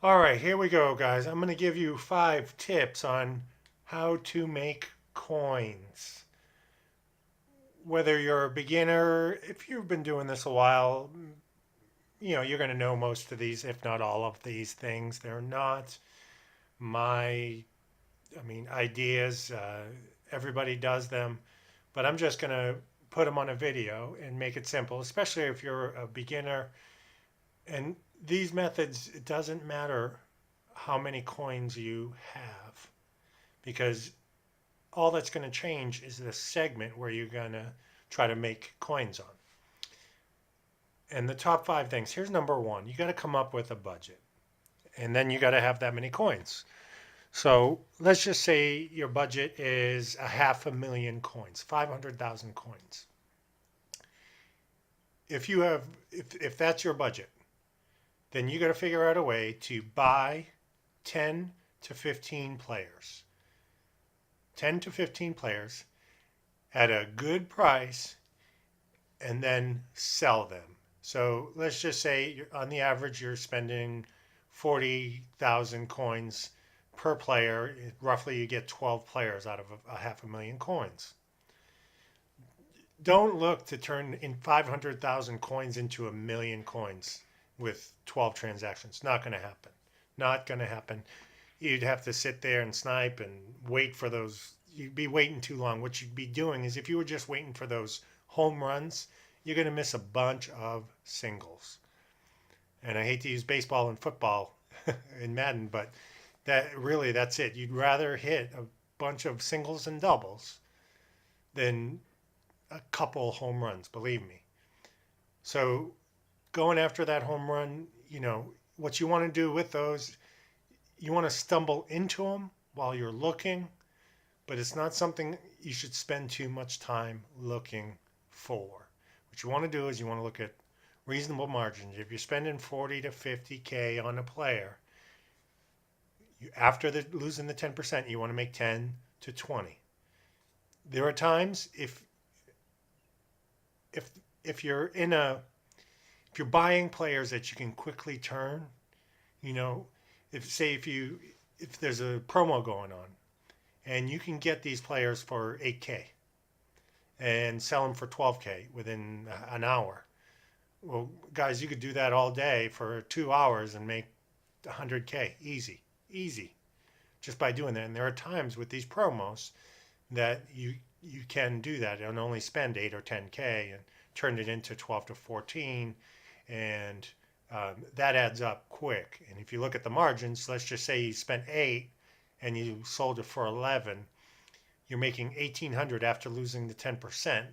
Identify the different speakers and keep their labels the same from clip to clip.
Speaker 1: All right, here we go, guys. I'm going to give you 5 tips on how to make coins. Whether you're a beginner, if you've been doing this a while, you're going to know most of these, if not all of these things. They're not my, ideas. Everybody does them, but I'm just going to put them on a video and make it simple, especially if you're a beginner. And these methods, it doesn't matter how many coins you have because all that's going to change is the segment where you're going to try to make coins on. And the top 5 things, here's number one, you got to come up with a budget. And then you got to have that many coins. So let's just say your budget is a half a million coins, 500,000 coins. If you have, if that's your budget, then you got to figure out a way to buy 10 to 15 players. 10 to 15 players at a good price and then sell them. So let's just say on the average you're spending 40,000 coins per player. Roughly you get 12 players out of a half a million coins. Don't look to turn in 500,000 coins into a million coins with 12 transactions. Not going to happen. Not going to happen. You'd have to sit there and snipe and wait for those. You'd be waiting too long. What you'd be doing is if you were just waiting for those home runs, you're going to miss a bunch of singles. And I hate to use baseball and football in Madden, but that's it. You'd rather hit a bunch of singles and doubles than a couple home runs, believe me. So going after that home run, what you want to do with those, you want to stumble into them while you're looking, but it's not something you should spend too much time looking for. What you want to do is you want to look at reasonable margins. If you're spending 40 to 50K on a player, after losing the 10%, you want to make 10 to 20. There are times if if you're in a if you're buying players that you can quickly turn, you know, if there's a promo going on and you can get these players for 8K and sell them for 12K within an hour. Well, guys, you could do that all day for 2 hours and make 100K easy, easy, just by doing that. And there are times with these promos that you can do that and only spend 8 or 10K and turn it into 12 to 14, and that adds up quick. And if you look at the margins, let's just say you spent 8 and you sold it for 11, you're making 1,800 after losing the 10%.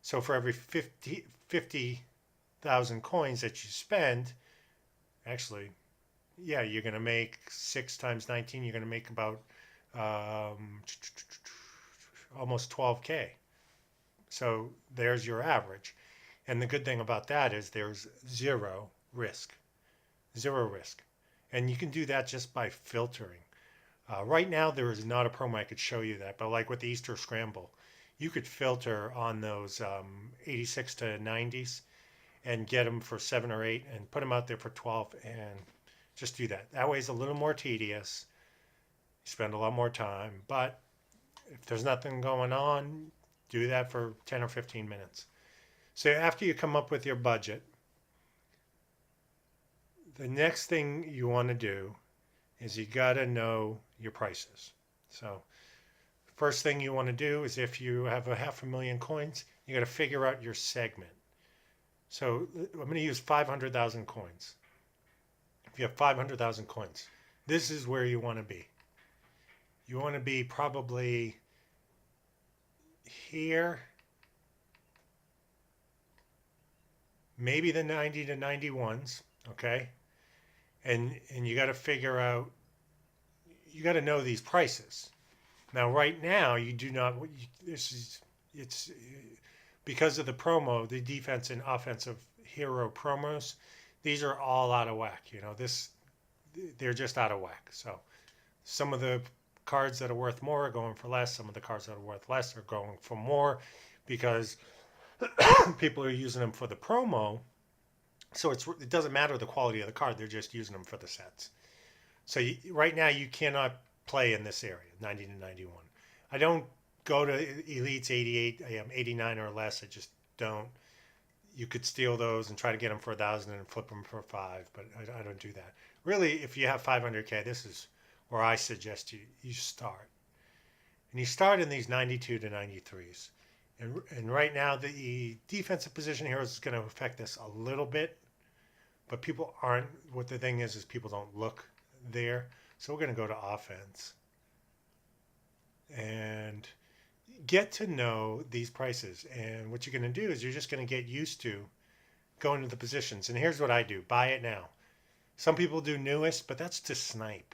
Speaker 1: So for every 50,000 coins that you spend, actually, yeah, you're going to make 6 times 19, you're going to make about almost 12K. So there's your average. And the good thing about that is there's zero risk. Zero risk. And you can do that just by filtering. Right now, there is not a promo I could show you that, but like with the Easter Scramble, you could filter on those 86 to 90s and get them for 7 or 8 and put them out there for 12 and just do that. That way it's a little more tedious. You spend a lot more time, but if there's nothing going on, do that for 10 or 15 minutes. So after you come up with your budget, the next thing you want to do is you got to know your prices. So first thing you want to do is if you have a half a million coins, you got to figure out your segment. So I'm going to use 500,000 coins. If you have 500,000 coins, this is where you want to be. You want to be probably here, maybe the 90 to 91s, okay? And you got to figure out, you got to know these prices. Now, right now, you do not. It's because of the promo, the defense and offensive hero promos. These are all out of whack. They're just out of whack. So, some of the cards that are worth more are going for less. Some of the cards that are worth less are going for more, because people are using them for the promo. So it doesn't matter the quality of the card. They're just using them for the sets. So right now you cannot play in this area, 90 to 91. I don't go to Elites 88, 89 or less. I just don't. You could steal those and try to get them for 1,000 and flip them for five, but I don't do that. Really, if you have 500K, this is where I suggest you start. And you start in these 92 to 93s. And right now, the defensive position here is going to affect this a little bit, but people aren't. What the thing is people don't look there. So we're going to go to offense and get to know these prices. And what you're going to do is you're just going to get used to going to the positions. And here's what I do: buy it now. Some people do newest, but that's to snipe.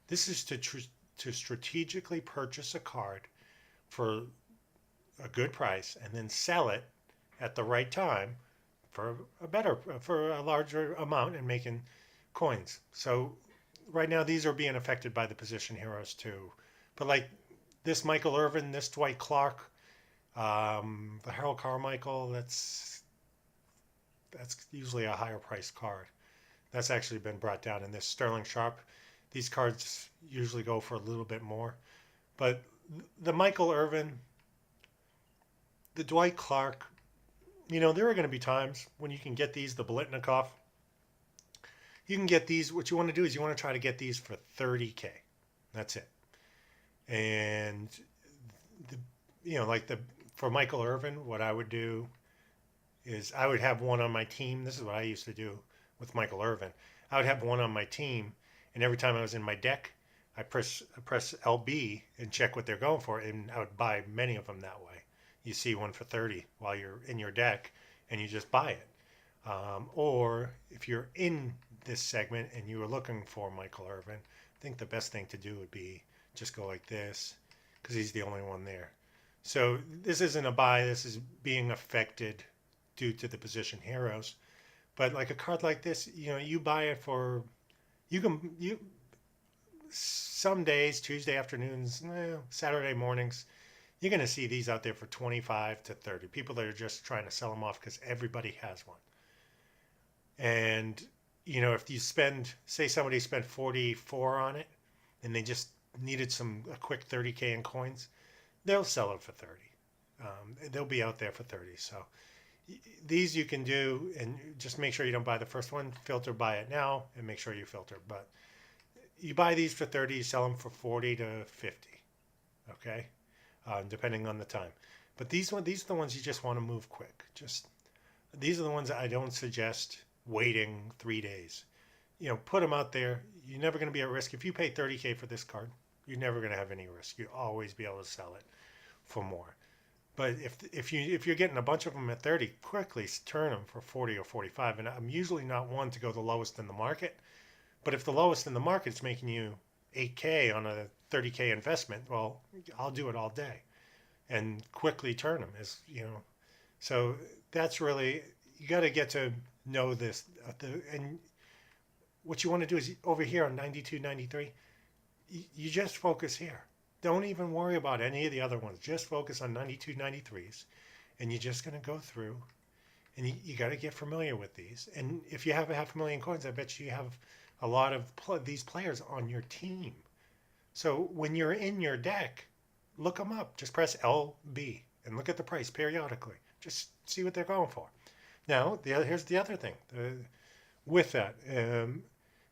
Speaker 1: This is to strategically purchase a card for a good price and then sell it at the right time for a larger amount and making coins. So right now these are being affected by the position heroes too. But like this Michael Irvin, this Dwight Clark, the Harold Carmichael, that's usually a higher priced card. That's actually been brought down in this Sterling Sharp. These cards usually go for a little bit more. But the Michael Irvin, the Dwight Clark, there are going to be times when you can get these, the Bolitnikov. You can get these. What you want to do is you want to try to get these for 30K. That's it. And for Michael Irvin, what I would do is I would have one on my team. This is what I used to do with Michael Irvin. I would have one on my team, and every time I was in my deck, I press LB and check what they're going for, and I would buy many of them that way. You see one for 30 while you're in your deck, and you just buy it. Or if you're in this segment and you were looking for Michael Irvin, I think the best thing to do would be just go like this, because he's the only one there. So this isn't a buy. This is being affected due to the position heroes. But like a card like this, you buy it for, some days, Tuesday afternoons, Saturday mornings, you're going to see these out there for 25 to 30. People that are just trying to sell them off because everybody has one. And, if you say somebody spent 44 on it and they just needed a quick 30K in coins, they'll sell it for 30. They'll be out there for 30. So these you can do, and just make sure you don't buy the first one. Filter, buy it now, and make sure you filter. But you buy these for 30, you sell them for 40 to 50. Okay, depending on the time. But these are the ones you just want to move quick. These are the ones that I don't suggest waiting 3 days. Put them out there. You're never going to be at risk. If you pay 30K for this card, you're never going to have any risk. You'll always be able to sell it for more. But if you're getting a bunch of them at 30, quickly turn them for 40 or 45. And I'm usually not one to go the lowest in the market. But if the lowest in the market is making you 8K on a 30K investment, well, I'll do it all day and quickly turn them. So that's really, you got to get to know this. And what you want to do is over here on 92, 93, you just focus here. Don't even worry about any of the other ones. Just focus on 92, 93s. And you're just going to go through, and you got to get familiar with these. And if you have 500,000 coins, I bet you have a lot of these players on your team. So when you're in your deck, look them up. Just press LB and look at the price periodically. Just see what they're going for. Now, here's the other thing. With that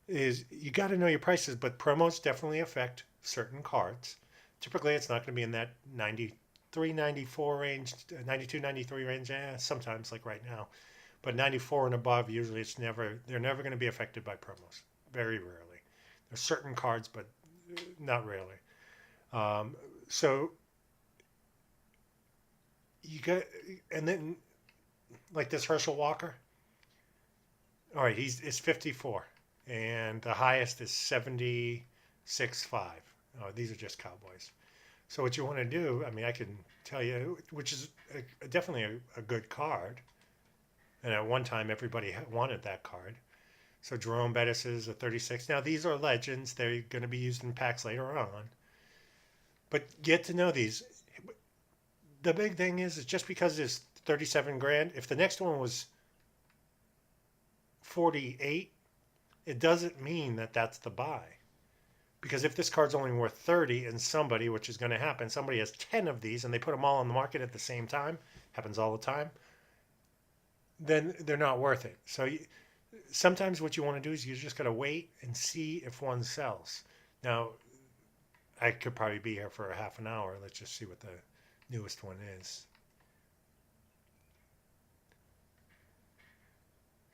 Speaker 1: is you got to know your prices, but promos definitely affect certain cards. Typically, it's not going to be in that 93, 94 range, 92, 93 range. Sometimes, like right now. But 94 and above, usually they're never going to be affected by promos. Very rarely. There's certain cards, but not really. So you got, and then like this Herschel Walker. All right, it's 54, and the highest is 76.5. Oh, these are just Cowboys. So what you want to do, I mean, I can tell you, which is definitely a good card. And at one time, everybody wanted that card. So Jerome Bettis is a 36. Now, these are legends. They're going to be used in packs later on. But get to know these. The big thing is just because it's 37 grand, if the next one was 48, it doesn't mean that that's the buy. Because if this card's only worth 30 and somebody, which is going to happen, somebody has 10 of these and they put them all on the market at the same time, happens all the time, then they're not worth it. So sometimes what you want to do is you just got to wait and see if one sells. Now, I could probably be here for a half an hour. Let's just see what the newest one is.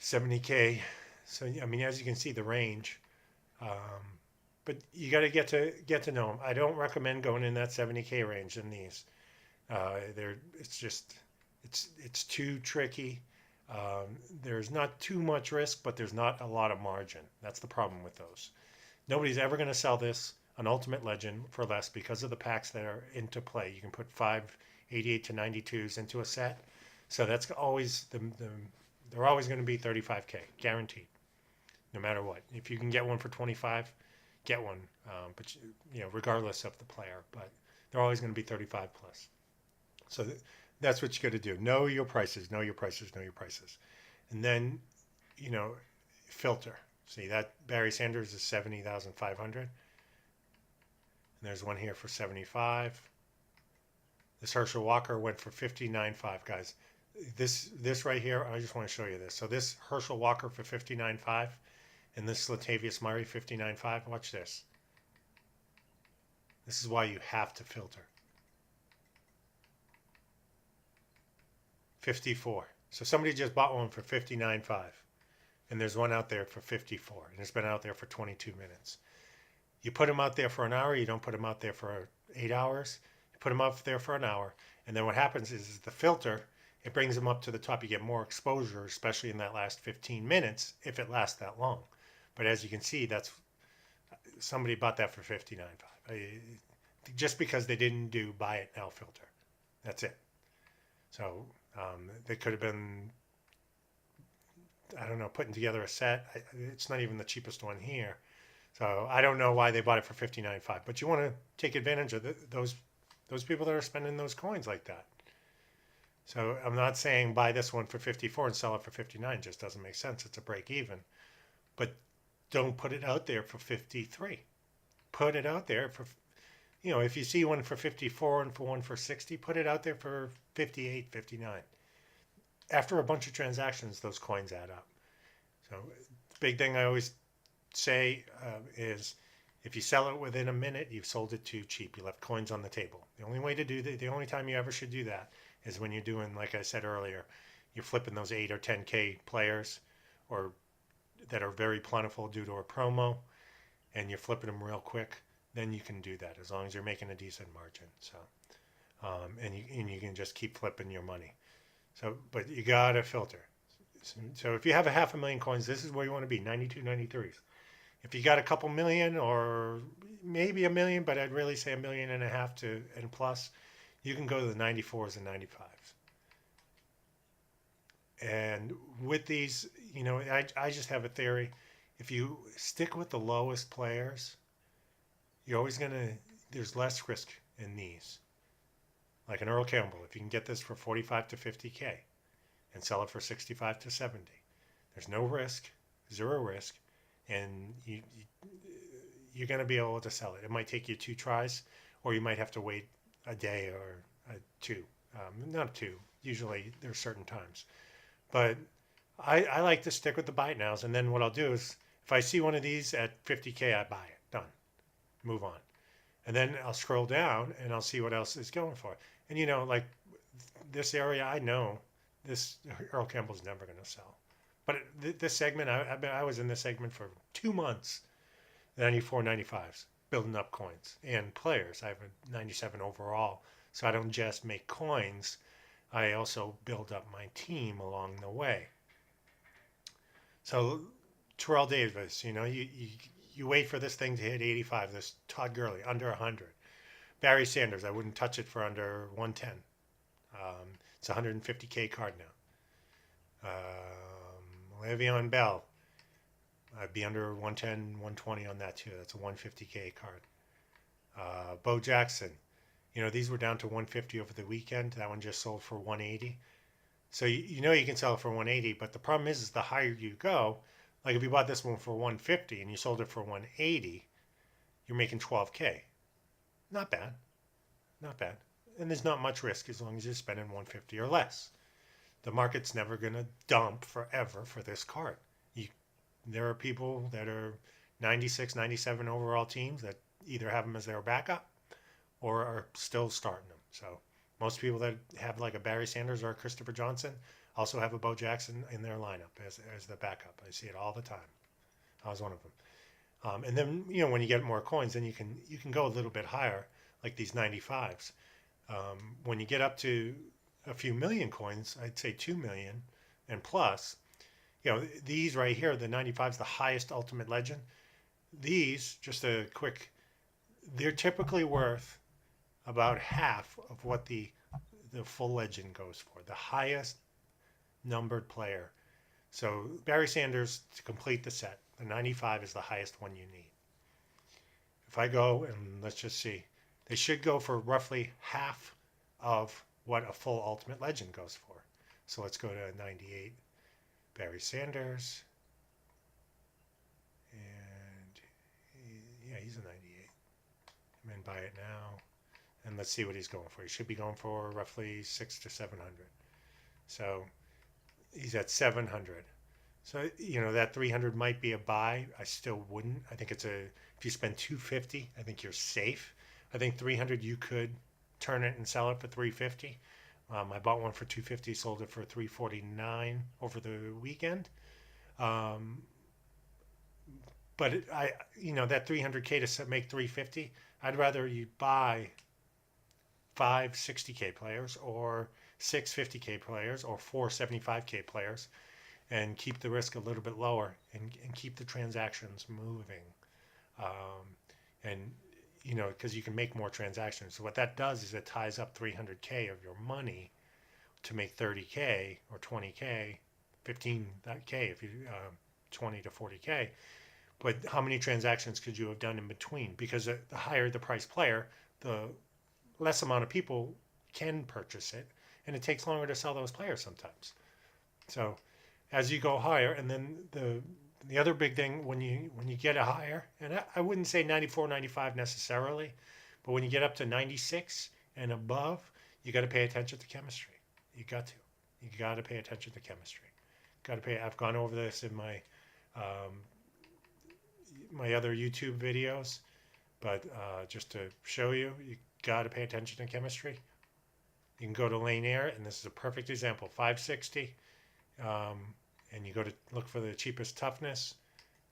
Speaker 1: 70K. So I mean, as you can see, the range. But you got to get to know them. I don't recommend going in that 70K range in these. It's just it's too tricky. There's not too much risk, but there's not a lot of margin. That's the problem with those. Nobody's ever going to sell this an Ultimate Legend for less because of the packs that are into play. You can put 588 to 92s into a set, so that's always they're always going to be 35K guaranteed, no matter what. If you can get one for 25, get one, but regardless of the player, but they're always going to be 35 plus. So that's what you got to do. Know your prices, know your prices, know your prices, and then filter. See that Barry Sanders is 70,500, and there's one here for 75. This Herschel Walker went for 59.5, guys. This right here, I just want to show you this. So this Herschel Walker for 59.5, and this Latavius Murray 59.5. Watch this. This is why you have to filter. 54. So somebody just bought one for 59.5. And there's one out there for 54. And it's been out there for 22 minutes. You put them out there for an hour. You don't put them out there for 8 hours. You put them out there for an hour. And then what happens is the filter, it brings them up to the top. You get more exposure, especially in that last 15 minutes, if it lasts that long. But as you can see, that's somebody bought that for 59.5. Just because they didn't do buy it now filter. That's it. So they could have been, I don't know, putting together a set. It's not even the cheapest one here. So I don't know why they bought it for 59.5. But you want to take advantage of those people that are spending those coins like that. So I'm not saying buy this one for 54 and sell it for 59. It just doesn't make sense. It's a break even. But don't put it out there for 53. Put it out there for, if you see one for 54 and for one for 60, put it out there for 58, 59. After a bunch of transactions, those coins add up. So the big thing I always say is if you sell it within a minute, you've sold it too cheap. You left coins on the table. The only way to do that, the only time you ever should do that is when you're doing, like I said earlier, you're flipping those 8 or 10K players or that are very plentiful due to a promo, and you're flipping them real quick. Then you can do that as long as you're making a decent margin. So, and you can just keep flipping your money. So, but you gotta filter. So if you have 500,000 coins, this is where you want to be, 92, 93s. If you got a couple million or maybe a million, but I'd really say 1.5 million and plus, you can go to the 94s and 95s. And with these, I just have a theory. If you stick with the lowest players, you're always there's less risk in these. Like an Earl Campbell, if you can get this for 45 to 50K and sell it for 65 to 70, there's no risk, zero risk, and you're going to be able to sell it. It might take you 2 tries, or you might have to wait a day or 2. Not 2. Usually there's certain times. But I like to stick with the buy it nows, and then what I'll do is if I see one of these at 50K, I buy it. Done. Move on. And then I'll scroll down and I'll see what else is going for. And like this area, I know this Earl Campbell's never going to sell. But this segment, I was in this segment for 2 months, 94, 95s, building up coins and players. I have a 97 overall, so I don't just make coins. I also build up my team along the way. So Terrell Davis, you wait for this thing to hit 85. This Todd Gurley under 100. Barry Sanders, I wouldn't touch it for under 110. It's a 150K card now. Le'Veon Bell, I'd be under 110, 120 on that too. That's a 150K card. Bo Jackson, these were down to 150 over the weekend. That one just sold for 180. So you can sell it for 180, but the problem is the higher you go, like if you bought this one for 150 and you sold it for 180, you're making 12K. Not bad, not bad. And there's not much risk as long as you're spending 150 or less. The market's never going to dump forever for this card. You, there are people that are 96, 97 overall teams that either have them as their backup or are still starting them. So most people that have like a Barry Sanders or a Christopher Johnson also have a Bo Jackson in their lineup as the backup. I see it all the time. I was one of them. And then when you get more coins, then you can go a little bit higher, like these 95s. When you get up to a few million coins, I'd say 2 million and plus, these right here, the 95s, the highest ultimate legend. These, just a quick, they're typically worth about half of what the full legend goes for. The highest numbered player. So Barry Sanders to complete the set, the 95 is the highest one you need. If I go and let's just see, they should go for roughly half of what a full ultimate legend goes for. So let's go to 98 Barry Sanders. And yeah, he's a 98. I'm in buy it now. And let's see what he's going for. He should be going for roughly 600 to 700. So he's at 700. So, that 300 might be a buy. I still wouldn't. I think if you spend 250, I think you're safe. I think 300, you could turn it and sell it for 350. I bought one for 250, sold it for 349 over the weekend. But that 300K to make 350, I'd rather you buy 5 60K players or 6 50K players or 4 75K players and keep the risk a little bit lower and keep the transactions moving. And because you can make more transactions. So what that does is it ties up 300K of your money to make 30K or 20K, 15K if you 20 to 40K. But how many transactions could you have done in between? Because the higher the price player, the less amount of people can purchase it, and it takes longer to sell those players sometimes. So as you go higher, and then the other big thing when you get a higher, and I wouldn't say 94, 95 necessarily, but when you get up to 96 and above, you got to pay attention to chemistry. You got to pay attention to chemistry. I've gone over this in my my other YouTube videos, but just to show you, you got to pay attention to chemistry. You can go to Lane Air, and this is a perfect example, 560. And you go to look for the cheapest toughness,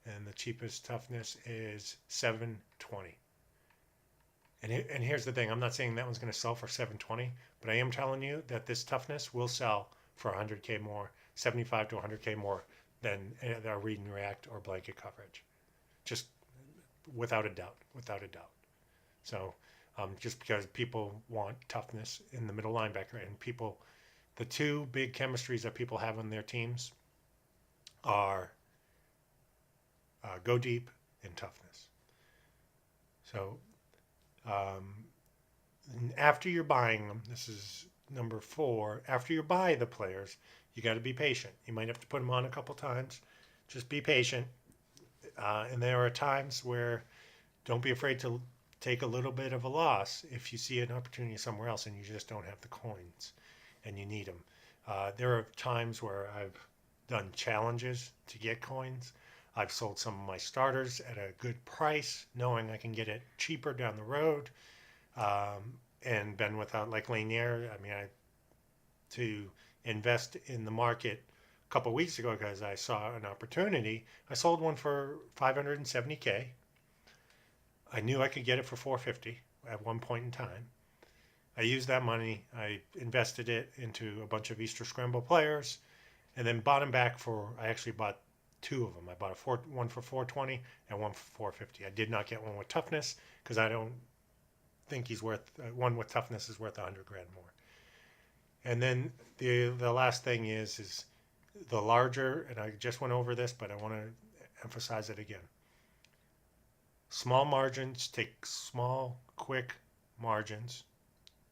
Speaker 1: and the cheapest toughness is 720. And here's the thing, I'm not saying that one's going to sell for 720, but I am telling you that this toughness will sell for 100K more, 75 to 100K more than our read and react or blanket coverage. Just without a doubt. So just because people want toughness in the middle linebacker, and the two big chemistries that people have on their teams are go deep and toughness. So after you're buying them, this is number 4, after you buy the players, you got to be patient. You might have to put them on a couple times. Just be patient. And there are times where don't be afraid to take a little bit of a loss if you see an opportunity somewhere else and you just don't have the coins and you need them. There are times where I've done challenges to get coins. I've sold some of my starters at a good price, knowing I can get it cheaper down the road, and been without, like Lanier. To invest in the market a couple of weeks ago because I saw an opportunity. I sold one for 570K. I knew I could get it for 450 at one point in time. I used that money. I invested it into a bunch of Easter Scramble players, and then bought them back I actually bought 2 of them. I bought one for 420 and one for 450. I did not get one with toughness because I don't think he's worth, one with toughness is worth 100 grand more. And then the last thing is the larger, and I just went over this, but I want to emphasize it again. Small margins, take small, quick margins.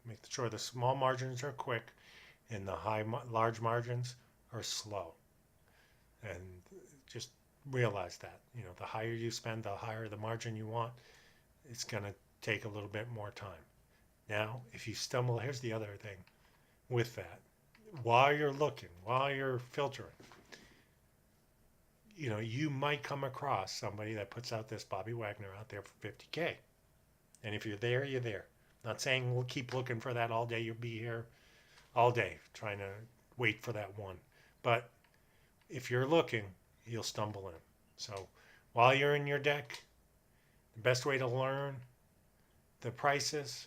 Speaker 1: Make sure the small margins are quick and the large margins are slow. And just realize that, the higher you spend, the higher the margin you want. it's going to take a little bit more time. Now, if you stumble, here's the other thing with that. While you're looking, while you're filtering, you might come across somebody that puts out this Bobby Wagner out there for 50K. And if you're there, you're there. Not saying we'll keep looking for that all day. You'll be here all day trying to wait for that one. But if you're looking, you'll stumble in. So while you're in your deck, the best way to learn the prices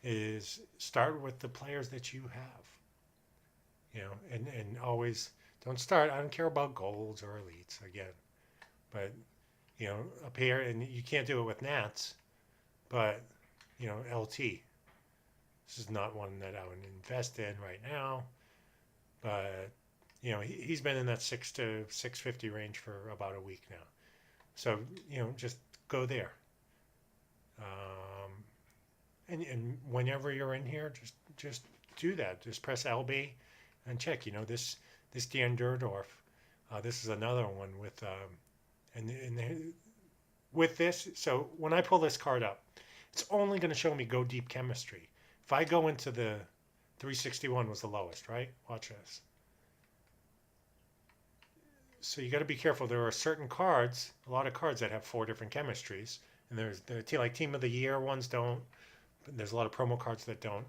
Speaker 1: is start with the players that you have. And always don't start. I don't care about golds or elites again, but up here, and you can't do it with Nats, but LT. This is not one that I would invest in right now, but he's been in that 6 to 650 range for about a week now. So just go there. And whenever you're in here, just do that. Just press LB and check. This Dan Durdorf. This is another one with and with this. So when I pull this card up, it's only going to show me go deep chemistry. If I go into the 361 was the lowest, right? Watch this. So you got to be careful. There are certain cards, a lot of cards that have 4 different chemistries, and there's like Team of the Year ones don't. There's a lot of promo cards that don't.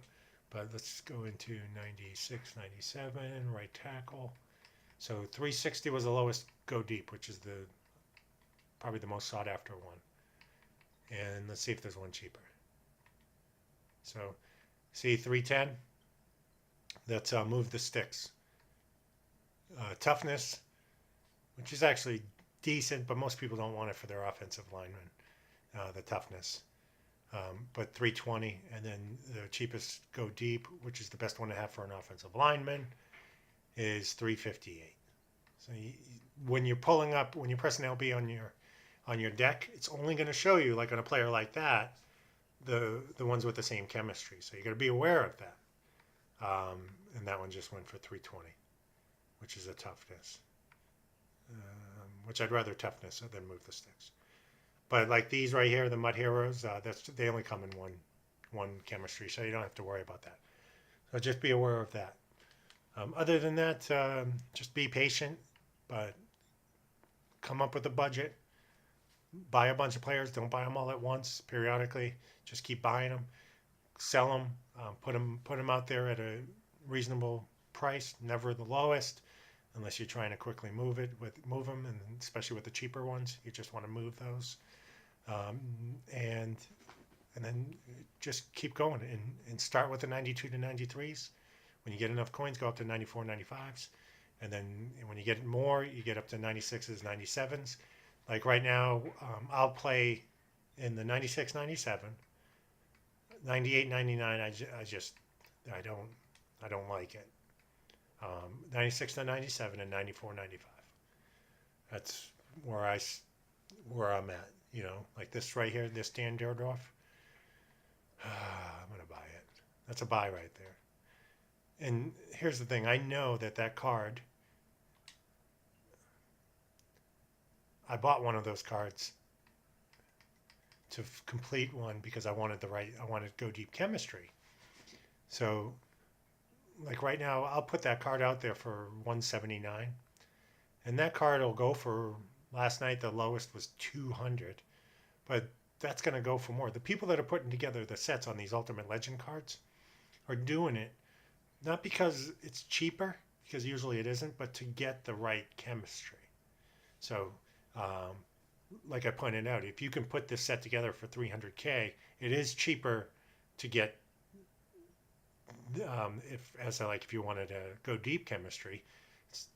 Speaker 1: But let's go into 96, 97, right tackle. So 360 was the lowest go deep, which is probably the most sought after one. And let's see if there's one cheaper. So see 310. That's move the sticks. Toughness, which is actually decent, but most people don't want it for their offensive linemen. The toughness. But 320, and then the cheapest go deep, which is the best one to have for an offensive lineman, is 358. So when you're pulling up, when you press an LB on your deck, it's only going to show you, like on a player like that, the ones with the same chemistry. So you got to be aware of that. And that one just went for 320, which is a toughness, which I'd rather toughness than move the sticks. But like these right here, the MUT Heroes, they only come in one chemistry, so you don't have to worry about that. So just be aware of that. Other than that, just be patient, but come up with a budget. Buy a bunch of players. Don't buy them all at once. Periodically, just keep buying them, sell them, put them out there at a reasonable price. Never the lowest, unless you're trying to quickly move them, and especially with the cheaper ones, you just want to move those. And then just keep going and start with the 92 to 93s. When you get enough coins, go up to 94, 95s. And then when you get more, you get up to 96s, 97s. Like right now, I'll play in the 96, 97, 98, 99. I don't like it. 96 to 97 and 94, 95. That's where I'm at. Like this right here, this Dan Durdorf. I'm gonna buy it. That's a buy right there. And here's the thing: I know that card. I bought one of those cards to complete one because I wanted go deep chemistry. So, like right now, I'll put that card out there for 179, and that card will go for. Last night, the lowest was 200, but that's going to go for more. The people that are putting together the sets on these Ultimate Legend cards are doing it not because it's cheaper, because usually it isn't, but to get the right chemistry. So, like I pointed out, if you can put this set together for 300K, it is cheaper to get, if you wanted to go deep chemistry,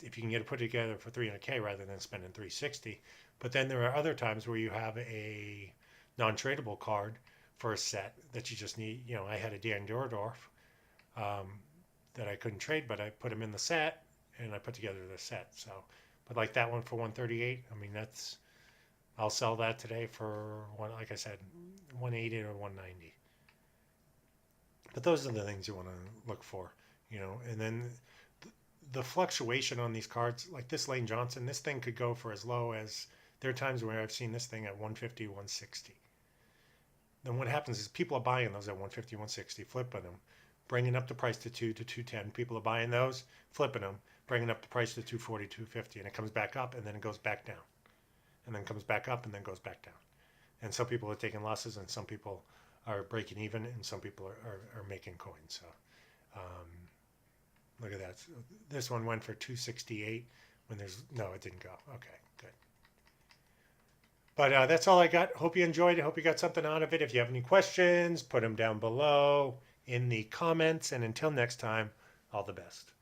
Speaker 1: if you can get it put together for 300K rather than spending 360. But then there are other times where you have a non-tradable card for a set that you just need. I had a Dan Durdorf that I couldn't trade, but I put him in the set and I put together the set. So, but like that one for 138, I mean, I'll sell that today for like I said, 180 or 190. But those are the things you want to look for, and then the fluctuation on these cards, like this Lane Johnson, this thing could go for as low as, there are times where I've seen this thing at 150, 160. then what happens is people are buying those at 150, 160, flipping them, bringing up the price to 210. People are buying those, flipping them, bringing up the price to 240, 250, and it comes back up and then it goes back down, and then comes back up and then goes back down. And some people are taking losses, and some people are breaking even, and some people are making coins. So um, look at that. So this one went for 268 when there's no, it didn't go. Okay, good. But that's all I got. Hope you enjoyed it. Hope you got something out of it. If you have any questions, put them down below in the comments. And until next time, all the best.